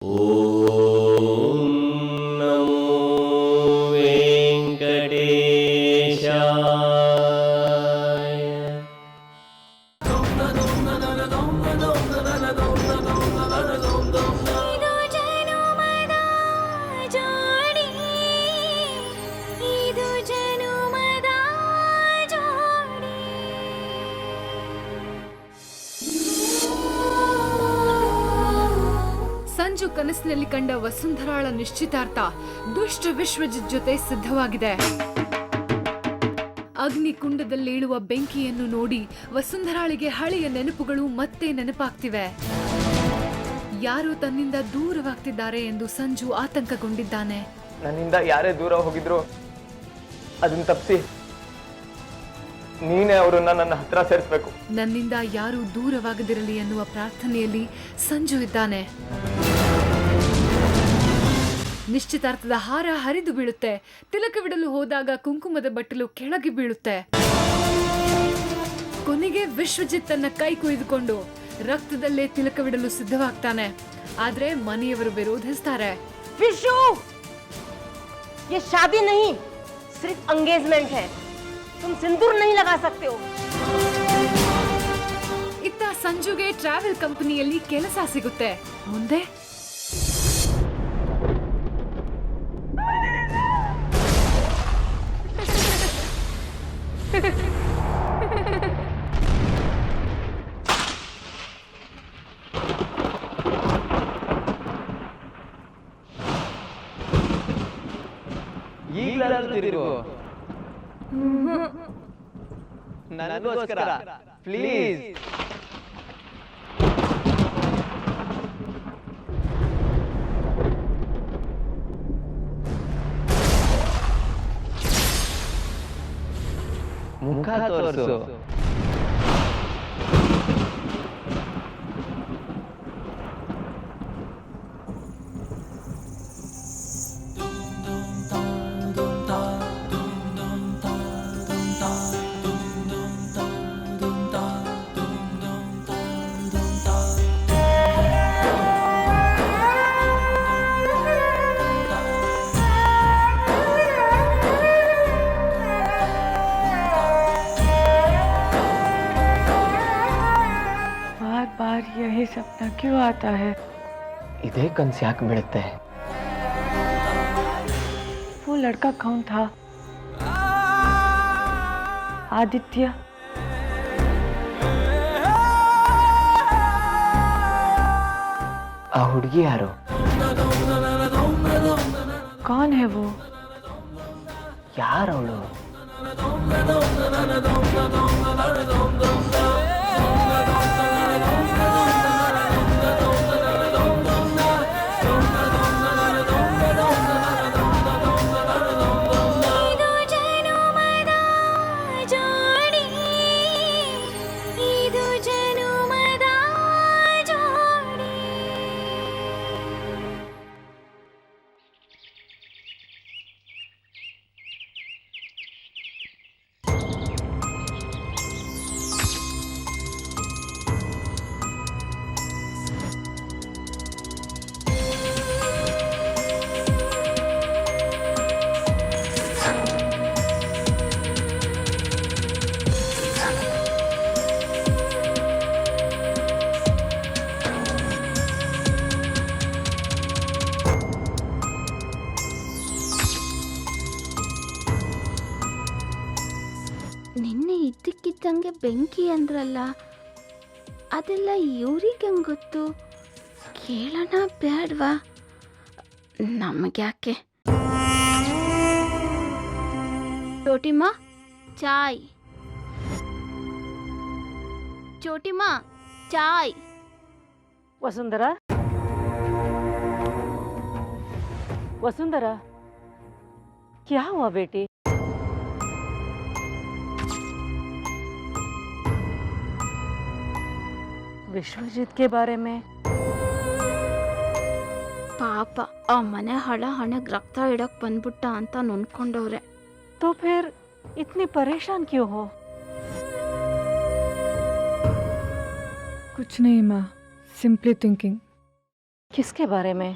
ಓಂ ನಮೋ ವೆಂಕಟೇಶಾಯ. ಇದು ಜನುಮದ ಜೋಡಿ, ಇದು ಜನುಮದ ಜೋಡಿ. ಸಂಜು ಕನಸಿನಲ್ಲಿ ಕಂಡ ವಸುಂಧರಾಳ ನಿಶ್ಚಿತಾರ್ಥ ದುಷ್ಟ ವಿಶ್ವಜಿತ್ ಜೊತೆ ಸಿದ್ಧವಾಗಿದೆ. ಅಗ್ನಿಕುಂಡದಲ್ಲೇಳುವ ಬೆಂಕಿಯನ್ನು ನೋಡಿ ವಸುಂಧರಾಳಿಗೆ ಹಳೆಯ ನೆನಪುಗಳು ಮತ್ತೆ ನೆನಪಾಗ್ತಿವೆ. ಯಾರು ತನ್ನಿಂದ ದೂರವಾಗ್ತಿದ್ದಾರೆ ಎಂದು ಸಂಜು ಆತಂಕಗೊಂಡಿದ್ದಾನೆ. ನನ್ನಿಂದ ಯಾರೇ ದೂರ ಹೋಗಿದ್ರು ಅದನ್ನ ತಪ್ಪಿಸಿ ನೀನೇ ಅವರನ್ನ ನನ್ನ ಹತ್ರ ಸೇರಿಸ್ಬೇಕು. ನನ್ನಿಂದ ಯಾರೂ ದೂರವಾಗದಿರಲಿ ಎನ್ನುವ ಪ್ರಾರ್ಥನೆಯಲ್ಲಿ ಸಂಜು ಇದ್ದಾನೆ. ನಿಶ್ಚಿತಾರ್ಥದ ಹಾರ ಹರಿದು ಬೀಳುತ್ತೆ. ತಿಲಕವಿಡಲು ಹೋದಾಗ ಕುಂಕುಮದ ಬಟ್ಟಲು ಕೆಳಗೆ ಬೀಳುತ್ತೆ. ಕೊನೆಗೆ ವಿಶ್ವಜಿತ್ ತನ್ನ ಕೈ ಕೊಯ್ದುಕೊಂಡು ರಕ್ತದಲ್ಲೇ ತಿಲಕವಿಡಲು ಸಿದ್ಧವಾಗ್ತಾನೆ. ಆದ್ರೆ ಮನೆಯವರು ವಿರೋಧಿಸ್ತಾರೆ. विशु, ये शादी नहीं, सिर्फ एंगेजमेंट है. तुम सिंदूर नहीं लगा सकते हो. ಇತ್ತ ಸಂಜುಗೆ ಟ್ರಾವೆಲ್ ಕಂಪನಿಯಲ್ಲಿ ಕೆಲಸ ಸಿಗುತ್ತೆ. ಮುಂದೆ ಈಗಲಾದ್ರೂ ನನಗೋಸ್ಕರ ಪ್ಲೀಸ್. ಮುಖ ತೋರಿಸು. बार यही सपना क्यों आता है? ಇದೇ ಕನ್ಸು ಯಾಕೆ ಬೀಳುತ್ತೆ? वो लड़का कौन था? आदित्य? ಆ ಹುಡುಗಿ ಯಾರು? कौन है वो? ಯಾರವಳು? ಇದು ಜನುಮದ ಜೋಡಿ, ಇದು ಜನುಮದ ಜೋಡಿ. ನಿನ್ನೆ ಇದ್ದಕ್ಕಿದ್ದಂಗೆ ಬೆಂಕಿ ಅಂದ್ರಲ್ಲ, ಅದೆಲ್ಲ ಇವ್ರಿಗೆ ಹೆಂಗ್ ಗೊತ್ತು? ಕೇಳೋಣ ಬೇಡವಾ? ನಮಗ್ಯಾಕೆ? ಚೋಟಿಮ್ಮ ಚಾಯ್, ಚೋಟಿಮ್ಮ ಚಾಯ್. वसुंधरा, वसुंधरा, क्या हुआ बेटी? विश्वजीत के बारे में ಪಾಪ ಆ ಮನೆ ಹಣೆಗೆ ರಕ್ತ ಇಡಕ್ ಬಂದ್ಬಿಟ್ಟ ಅಂತ ನೊಂದ್ಕೊಂಡವ್ರೆ. तो फिर इतनी परेशान क्यों हो? कुछ नहीं माँ, सिंपली थिंकिंग. किसके बारे में?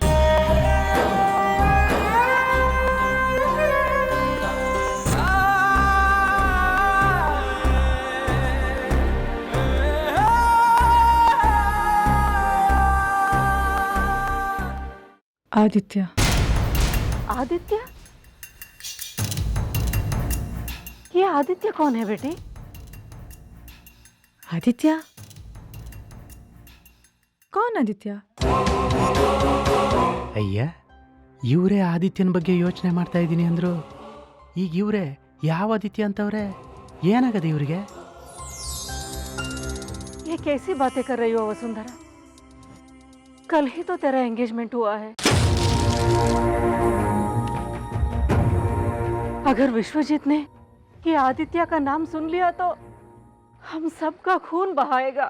आदित्य। आदित्य? ये आदित्य कौन है बेटी? आदित्य? कौन आदित्य? ಅಯ್ಯ ಇವರೇ ಆದಿತ್ಯನ ಬಗ್ಗೆ ಯೋಚನೆ ಮಾಡ್ತಾ ಇದ್ದೀನಿ ಅಂದ್ರು. ಈಗ ಇವರೇ ಯಾವ ಆದಿತ್ಯ ಅಂತವ್ರೆ? ಏನಾಗದೆ ಇವ್ರಿಗೆ? ये कैसी बातें कर रही हो वसुंधरा? कल ही तो तेरा एंगेजमेंट हुआ है। अगर विश्वजीत ने ये आदित्य का नाम सुन लिया तो हम सबका खून बहाएगा।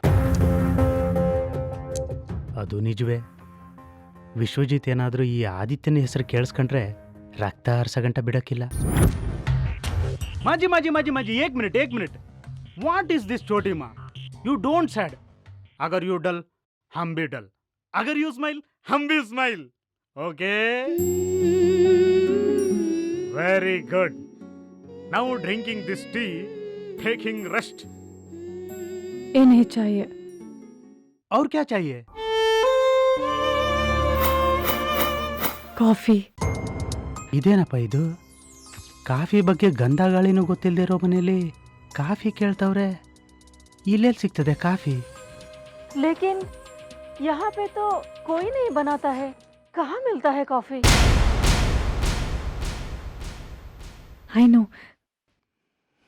ಅದು ನಿಜವೇ. ವಿಶ್ವಜಿತ್ ಏನಾದರೂ ಈ ಆದಿತ್ಯನ ಹೆಸರು ಕೇಳಿಸ್ಕೊಂಡ್ರೆ ರಕ್ತ ಹರ್ಸಗಂಟ ಬಿಡಕ್ಕಿಲ್ಲ. माजी माजी माजी माजी एक मिनट व्हाट इज दिस छोटी माँ? You don't sad. अगर यू डल हम भी डल, अगर यू स्माइल हम भी smile. Okay, very good. Now drinking this T, taking rest. ये नहीं चाहिए. और क्या चाहिए? कॉफी. ಇದೇನಪ್ಪ ಇದು? ಕಾಫಿ ಬಗ್ಗೆ ಗಂಧ ಗಾಳಿನೂ ಗೊತ್ತಿಲ್ಲದಿರೋ ಮನೇಲಿ ಕಾಫಿ ಕೇಳ್ತವ್ರೆ. ಇಲ್ಲೆಲ್ಲಿ ಸಿಗ್ತದೆ ಕಾಫಿ? लेकिन यहाँ पे तो कोई नहीं बनाता है, कहाँ मिलता है कॉफी? आई नो,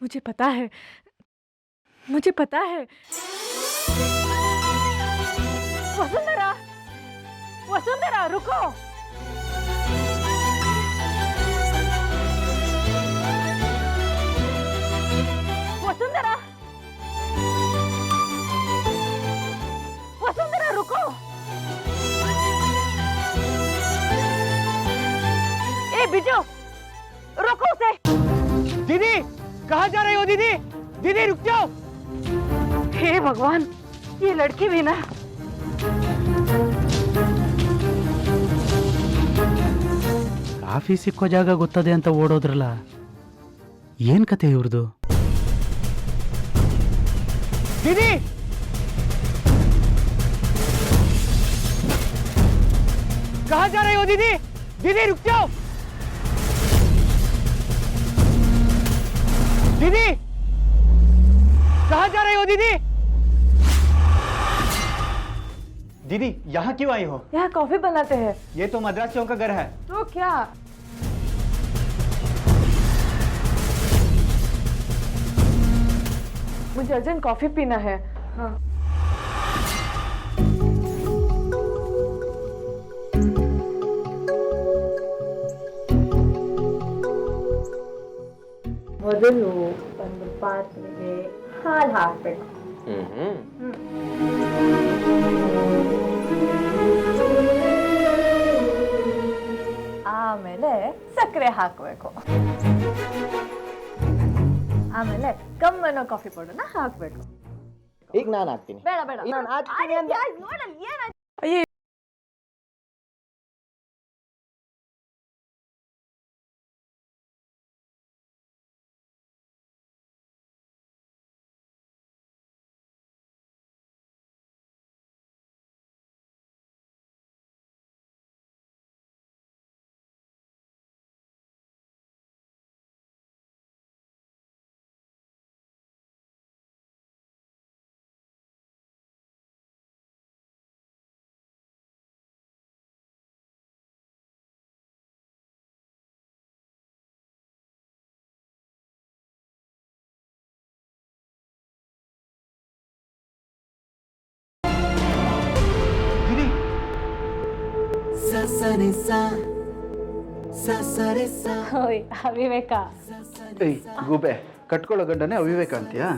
मुझे पता है. वसुंधरा, वसुंधरा रुको. वसुंधरा, वसुंधरा रुको. ए बिजू, रोको उसे. दीदी कहाँ जा रही हो? दीदी दीदी रुक जाओ. हे भगवान, ये लड़की भी ना. ಕಾಫಿ ಸಿಕ್ಕೋ ಜಾಗ ಗೊತ್ತದೆ ಅಂತ ಓಡೋದ್ರಲ್ಲ, ಏನ್ ಕತೆ ಇವ್ರದು? दीदी कहाँ जा रही हो? दीदी दीदी रुक जाओ. दीदी कहाँ जा रही हो? दीदी दीदी यहाँ क्यों आई हो? यहाँ कॉफी बनाते हैं. ये तो मद्रासियों का घर है. तो क्या? मुझे अर्जेंट कॉफी पीना है. हाँ. ಮೊದಲು ಒಂದು ಪಾತ್ರೆಗೆ ಹಾಲು ಹಾಕಬೇಕು. ಆಮೇಲೆ ಸಕ್ಕರೆ ಹಾಕಬೇಕು. ಆಮೇಲೆ ಕಮ್ಮನ ಕಾಫಿ ಪೌಡರ್ನ ಹಾಕಬೇಕು. ಈಗ ನಾನು ಹಾಕ್ತೀನಿ. ಬೇಡ ಬೇಡ, ನಾನು ಹಾಕ್ತೀನಿ ಅಂದೆ. ನೋಡಲ್ಲಿ ಏನಾಯ್ತು. ಓಯ್ ಅವಿವೇಕ, ಏಯ್ ಗೂಬೆ, ಕಟ್ಕೊಳ್ಳೋ ಗಂಡನೇ ಅವಿವೇಕ ಅಂತೀಯಾ?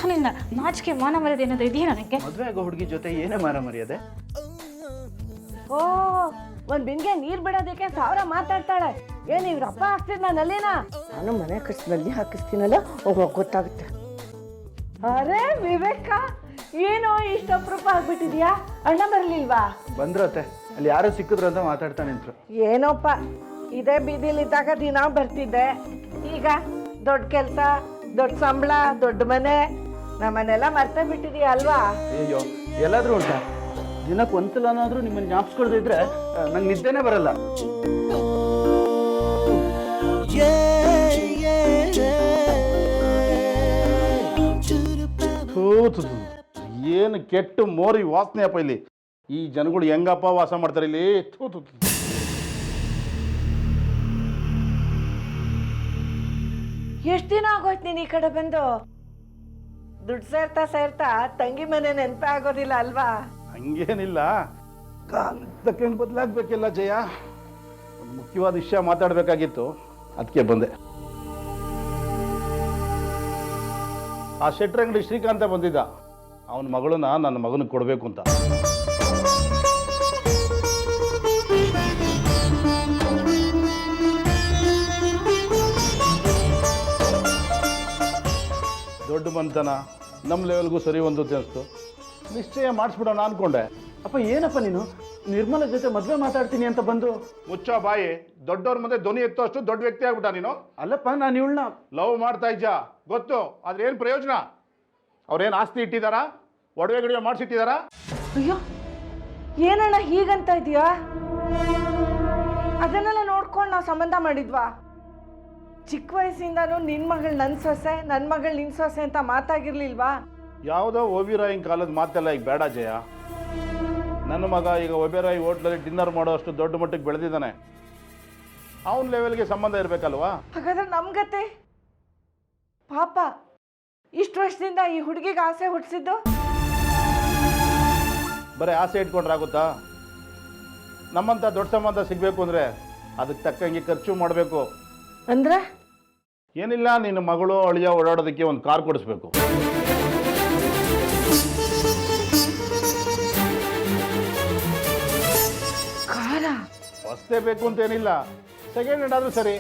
ನಿನ್ನ ನಾಚಿಕೆ ಮಾನ ಮರ್ಯಾದೆ ಏನಾದ್ರು ಇದೆಯಾ ನನಗೆ? ಮದುವೆ ಆಗೋ ಹುಡುಗಿ ಜೊತೆ ಏನೇ ಮಾರ ಮರ್ಯಾದೆ? ಓ, ಒಂದ್ ಬಿನ್ಗೆ ನೀರ್ ಬಿಡೋದಕ್ಕೆ 1000 ಮಾತಾಡ್ತಾಳೆ. ಏನ್ ಇವ್ರ ಅಪ್ಪ ಹಾಕ್ತಿದ್ ನಲ್ಲಿನ? ನಾನು ಮನೆ ಖರ್ಚಿನಲ್ಲಿ ಹಾಕಿಸ್ತೀನಲ್ಲ, ಗೊತ್ತಾಗುತ್ತೆ. ಅರೆ ವಿವೇಕ, ಏನೋ ಇಷ್ಟ ಅಪರೂಪ ಆಗ್ಬಿಟ್ಟಿದ್ಯಾ? ಅಣ್ಣ ಬರ್ಲಿಲ್ವಾ? ಬಂದ್ರತ್ತೆ, ಅಲ್ಲಿ ಯಾರೋ ಸಿಕ್ಕಿದ್ರು ಅಂತ ಮಾತಾಡ್ತಾ ನಿಂತ್ರು. ಏನೋಪ್ಪ, ಇದೇ ಬೀದಿಲಿದ್ದಾಗ ದಿನ ಬರ್ತಿದ್ದೆ. ಈಗ ದೊಡ್ಡ ಕೆಲಸ, ದೊಡ್ಡ ಸಂಬಳ, ದೊಡ್ಡ ಮನೆ, ನಮ್ಮನ್ನೆಲ್ಲ ಮರ್ತೇ ಬಿಟ್ಟಿದೀಯ ಅಲ್ವಾ? ಅಯ್ಯೋ, ಎಲ್ಲಾದ್ರೂ ಉಂಟಾ? ದಿನಕ್ಕೆ ಒಂದ್ಸಲನಾದ್ರೂ ನಿಮ್ಮನ್ನ ಜ್ಞಾಪಿಸ್ಕೊಳ್ದೇ ಇದ್ರೆ ನಂಗೆ ನಿದ್ದೆನೇ ಬರಲ್ಲ. ಏನು ಕೆಟ್ಟ ಮೋರಿ ವಾಸನೆ ಅಪ್ಪ ಇಲ್ಲಿ. ಈ ಜನಗಳು ಹೆಂಗಪ್ಪ ವಾಸ ಮಾಡ್ತಾರೆ ಇಲ್ಲಿ? ಎಷ್ಟು ದಿನ ಆಗೋಯ್ತು ನೀನು ಈ ಕಡೆ ಬಂದು? ದುಡ್ಡು ಸೇರ್ತಾ ಸೇರ್ತಾ ತಂಗಿ ಮನೆ ನೆನಪೇ ಆಗೋದಿಲ್ಲ ಅಲ್ವಾ? ಹಂಗೇನಿಲ್ಲ, ಕಾಲಕ್ಕೆ ಬದಲಾಗ್ಬೇಕಿಲ್ಲ ಜಯ. ಒಂದು ಮುಖ್ಯವಾದ ವಿಷಯ ಮಾತಾಡಬೇಕಾಗಿತ್ತು, ಅದಕ್ಕೆ ಬಂದೆ. ಆ ಶೆಟ್ರ್ ಅಂಗಡಿ ಶ್ರೀಕಾಂತ ಬಂದಿದ್ದ, ಅವನ ಮಗಳನ್ನ ನನ್ನ ಮಗನಿಗೆ ಕೊಡಬೇಕು ಅಂತ. ದೊಡ್ಡ ಮಂತನ ನಮ್ಮ ಲೆವೆಲ್ಗೂ ಸರಿ ಒಂದು ಅನಿಸ್ತು. ನಿಶ್ಚಯ ಮಾಡಿಸ್ಬಿಡೋಣ ಅನ್ಕೊಂಡೆ. ಅಪ್ಪ ಏನಪ್ಪ ನೀನು ನಿರ್ಮಲ ಜೊತೆ ಮದುವೆ ಮಾತಾಡ್ತೀನಿ ಅಂತ ಬಂದು? ಮುಚ್ಚೋ ಬಾಯಿ, ದೊಡ್ಡವ್ರ ಮುಂದೆ ಧ್ವನಿ ಎತ್ತೋ ಅಷ್ಟು ದೊಡ್ಡ ವ್ಯಕ್ತಿ ಆಗ್ಬಿಟ್ಟ ನೀನು. ಅಲ್ಲಪ್ಪ, ನಾನು ಇವಳನ್ನ ಲವ್ ಮಾಡ್ತಾ ಇದ್ದ ಗೊತ್ತು, ಆದ್ರೆ ಏನು ಪ್ರಯೋಜನ? ಅವ್ರೇನು ಆಸ್ತಿ ಇಟ್ಟಿದಾರಾ? ಒಡವೆ ಗಿಡವೆ ಮಾಡಿಸಿಟ್ಟಿದಾರಾ? ಅಯ್ಯೋ, ಏನಣ್ಣ ಹೀಗಂತ ಇದೀಯಾ? ಅದನ್ನೆಲ್ಲ ನೋಡ್ಕೊಂಡು ನಾವು ಸಂಬಂಧ ಮಾಡಿದ್ವಾ? ಚಿಕ್ಕ ವಯಸ್ಸಿಂದನೂ ನಿನ್ನ ಮಗಳು ನನ್ನ ಸೊಸೆ, ನನ್ನ ಮಗಳು ನಿನ್ನ ಸೊಸೆ ಅಂತ ಮಾತಾಗಿರ್ಲಿಲ್ವಾ? ಯಾವುದೋ ಓಬಿರಾಯಿನ ಕಾಲದ ಮಾತೆಲ್ಲ ಈಗ ಬೇಡ ಜಯ. ನನ್ನ ಮಗ ಈಗ ಒಬೇರಾಯಿ ಹೋಟ್ಲಲ್ಲಿ ಡಿನ್ನರ್ ಮಾಡೋ ಅಷ್ಟು ದೊಡ್ಡ ಮಟ್ಟಕ್ಕೆ ಬೆಳೆದಿದ್ದಾನೆ. ಅವನ ಲೆವೆಲ್ಗೆ ಸಂಬಂಧ ಇರಬೇಕಲ್ವಾ? ಹಾಗಾದ್ರೆ ನಮ್ಗತೆ ಪಾಪ ಇಷ್ಟು ವರ್ಷದಿಂದ ಈ ಹುಡುಗಿಗೆ ಆಸೆ ಹುಟ್ಟಿಸಿದ್ದು? ಬರೀ ಆಸೆ ಇಟ್ಕೊಂಡ್ರಾಗುತ್ತಾ? ನಮ್ಮಂಥ ದೊಡ್ಡ ಸಂಬಂಧ ಸಿಗಬೇಕು ಅಂದರೆ ಅದಕ್ಕೆ ತಕ್ಕಂಗೆ ಖರ್ಚು ಮಾಡಬೇಕು. ಅಂದ್ರೆ ಏನಿಲ್ಲ, ನಿನ್ನ ಮಗಳು ಅಳಿಯ ಓಡಾಡೋದಕ್ಕೆ ಒಂದು ಕಾರ್ ಕೊಡಿಸ್ಬೇಕು. ಕಾರ? ಹೊಸ್ತೇ ಬೇಕು ಅಂತ ಏನಿಲ್ಲ, ಸೆಕೆಂಡ್ ಹ್ಯಾಂಡ್ ಆದರೂ ಸರಿ.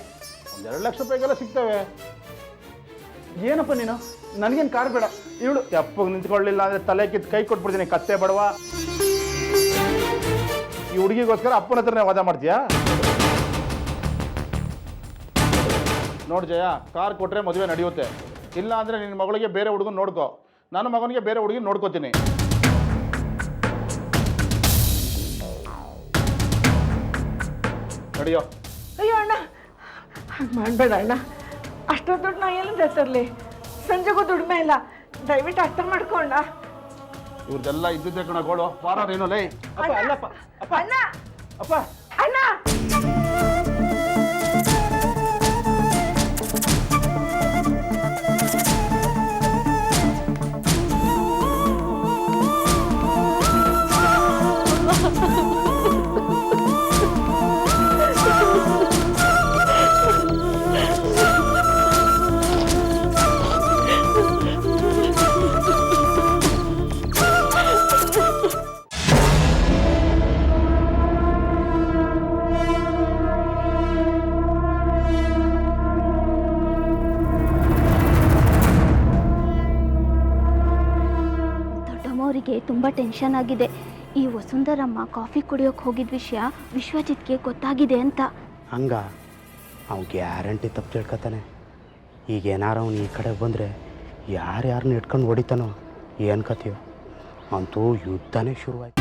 ಒಂದು 2 ಲಕ್ಷ ರೂಪಾಯಿಗೆಲ್ಲ ಸಿಗ್ತವೆ. ಏನಪ್ಪ ನೀನು? ನನಗೇನು ಕಾರ್ ಬೇಡ. ಇವಳು ತೆಪ್ಪಗೆ ನಿಂತ್ಕೊಳ್ಳಿಲ್ಲ ಅಂದರೆ ತಲೆ ಕಿತ್ತು ಕೈ ಕೊಟ್ಬಿಡ್ತೀನಿ, ಕತ್ತೆ ಬಡವ. ಈ ಹುಡುಗಿಗೋಸ್ಕರ ಅಪ್ಪನ ಹತ್ರನೇ ವಾದ ಮಾಡ್ತೀಯಾ? ನೋಡಿ ಜಯ, ಕಾರ್ ಕೊಟ್ಟರೆ ಮದುವೆ ನಡೆಯುತ್ತೆ. ಇಲ್ಲ ಅಂದರೆ ನಿನ್ನ ಮಗಳಿಗೆ ಬೇರೆ ಹುಡುಗನ ನೋಡ್ಕೋ, ನನ್ನ ಮಗನಿಗೆ ಬೇರೆ ಹುಡುಗಿ ನೋಡ್ಕೋತೀನಿ. ನಡೆಯೋ. ಅಯ್ಯೋ ಅಣ್ಣ, ಹಾಗೆ ಮಾಡಬೇಡ ಅಣ್ಣ. ಅಷ್ಟೊಂದು ದುಡ್ಡು ನಾ ಎಲ್ಲಿಂದ ತರಲಿ? ಸಂಜೆಗೂ ದುಡಿಮೆ ಇಲ್ಲ, ದಯವಿಟ್ಟು ಅರ್ಥ ಮಾಡ್ಕೊಂಡ. ಇವ್ರದೆಲ್ಲ ಇದ್ದಿದ್ದೆ ಕಣ ಗೋಳು. ಬಾರ ನೀನು ಲೈ. ಅಪ್ಪ, ಅಲ್ಲಪ್ಪ, ಅಪ್ಪ, ಅಣ್ಣ, ಅಪ್ಪ, ಅಣ್ಣ. ಅವರಿಗೆ ತುಂಬ ಟೆನ್ಷನ್ ಆಗಿದೆ. ಈ ವಸುಂಧರಮ್ಮ ಕಾಫಿ ಕುಡಿಯೋಕೆ ಹೋಗಿದ್ದ ವಿಷಯ ವಿಶ್ವಜಿತ್ಗೆ ಗೊತ್ತಾಗಿದೆ ಅಂತ. ಹಂಗ ಅವ್ನು ಗ್ಯಾರಂಟಿ ತಪ್ಪು ತಿಳ್ಕೊತಾನೆ. ಈಗ ಏನಾರು ಅವ್ನು ಈ ಕಡೆ ಬಂದರೆ ಯಾರ್ಯಾರನ್ನ ಇಟ್ಕೊಂಡು ಹೊಡಿತಾನೋ ಏನು ಕಥೆಯೋ. ಅಂತೂ ಯುದ್ಧನೇ ಶುರುವಾಯ್ತು.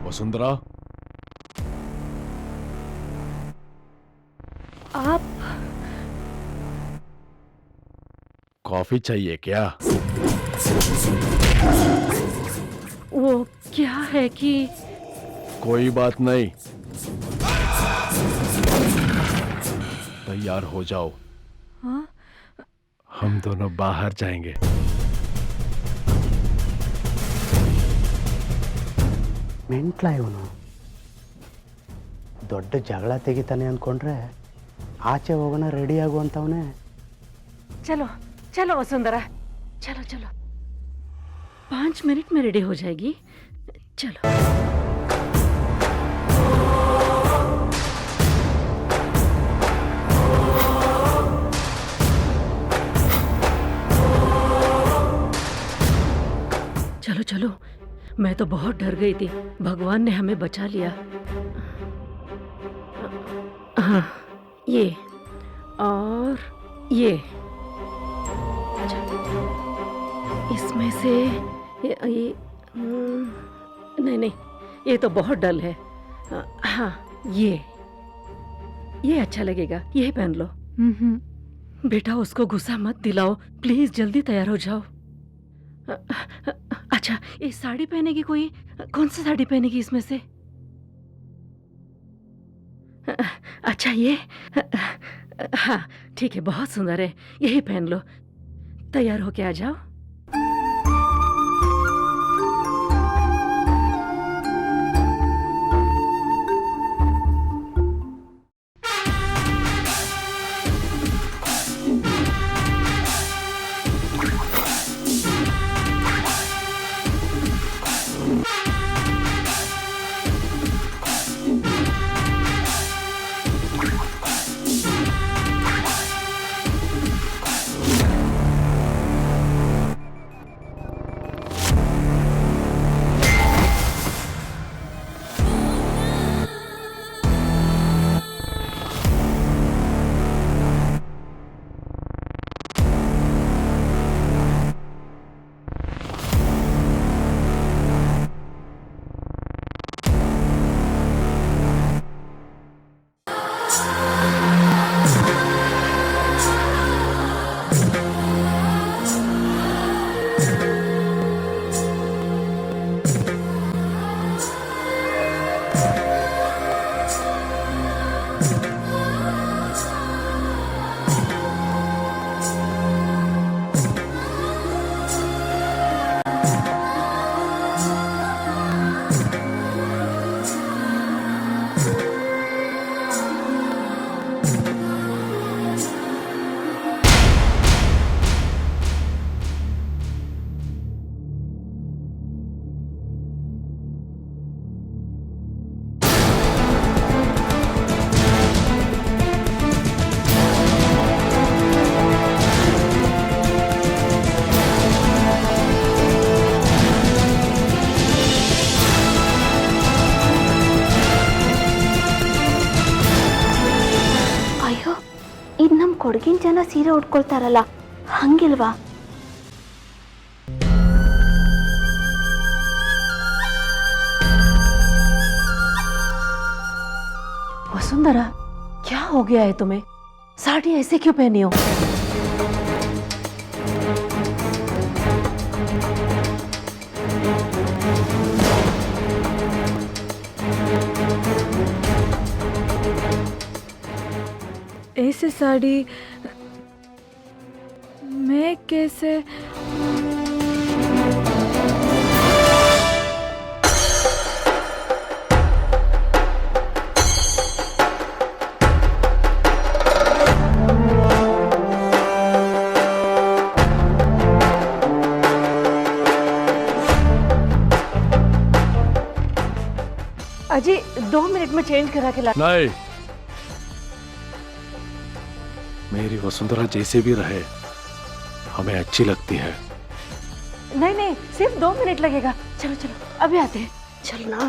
वसुंधरा, आप कॉफी चाहिए क्या? वो क्या है कि कोई बात नहीं, तैयार हो जाओ. हाँ? हम दोनों बाहर जाएंगे. ಮೆಂಟ್ಲ ಇವನು. ದೊಡ್ಡ ಜಗಳ ತೆಗಿತಾನೆ ಅಂದ್ಕೊಂಡ್ರೆ ಆಚೆ ಹೋಗೋಣ ರೆಡಿ ಆಗುವಂಥವನೇ. ಚಲೋ ಚಲೋ ವಸುಂಧರಾ, ಚಲೋ ಚಲೋ. 5 मिनट में रेडी हो जाएगी। चलो। चलो चलो, मैं तो बहुत डर गई थी, भगवान ने हमें बचा लिया। हाँ, ये और ये। अच्छा, इसमें से ये नहीं नहीं, ये तो बहुत डल है। हाँ, ये अच्छा लगेगा, ये पहन लो। बेटा, उसको गुस्सा मत दिलाओ प्लीज, जल्दी तैयार हो जाओ। अच्छा, ये साड़ी पहनेगी कोई? कौन सी साड़ी पहनेगी इसमें से? अच्छा, ये हाँ ठीक है, बहुत सुंदर है, यही पहन लो। तैयार होके आ जाओ। ಕೊಡಗಿನ ಜನ ಸೀರೆ ಉಟ್ಕೊಳ್ತಾರಲ್ಲ ಹಂಗಿಲ್ವಾ? वसुंधरा, क्या हो गया है तुम्हें? साड़ी ऐसे क्यों पहनी हो? ऐसे साड़ी मैं कैसे? अजी 2 मिनट में चेंज करा के ला। नहीं, मेरी वसुंधरा जैसे भी रहे हमें अच्छी लगती है। नहीं नहीं, सिर्फ 2 मिनट लगेगा। चलो चलो, अभी आते हैं। चलो ना।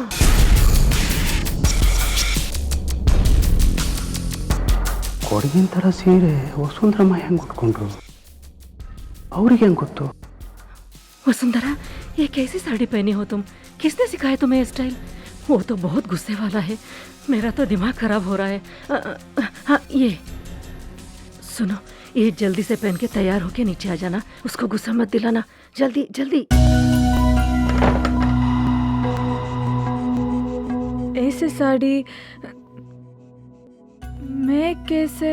ಕೊಡಗಿನ ಥರ ಸೀರೆ ವಸುಂಧರಮ್ಮ ಹೆಂಗೆ ಉಟ್ಕೊಂಡ್ರು? ಅವ್ರಿಗೆ ಹೆಂಗೆ ಗೊತ್ತು? वसुंधरा, ये कैसी साड़ी पहनी हो तुम? किसने सिखाया तुम्हें ये स्टाइल? वो तो बहुत गुस्से वाला है, मेरा तो दिमाग खराब हो रहा है। हाँ, ये सुनो, ये जल्दी से पहन के तैयार होके नीचे आ जाना, उसको गुस्सा मत दिलाना, जल्दी जल्दी। ऐसे साड़ी मैं कैसे?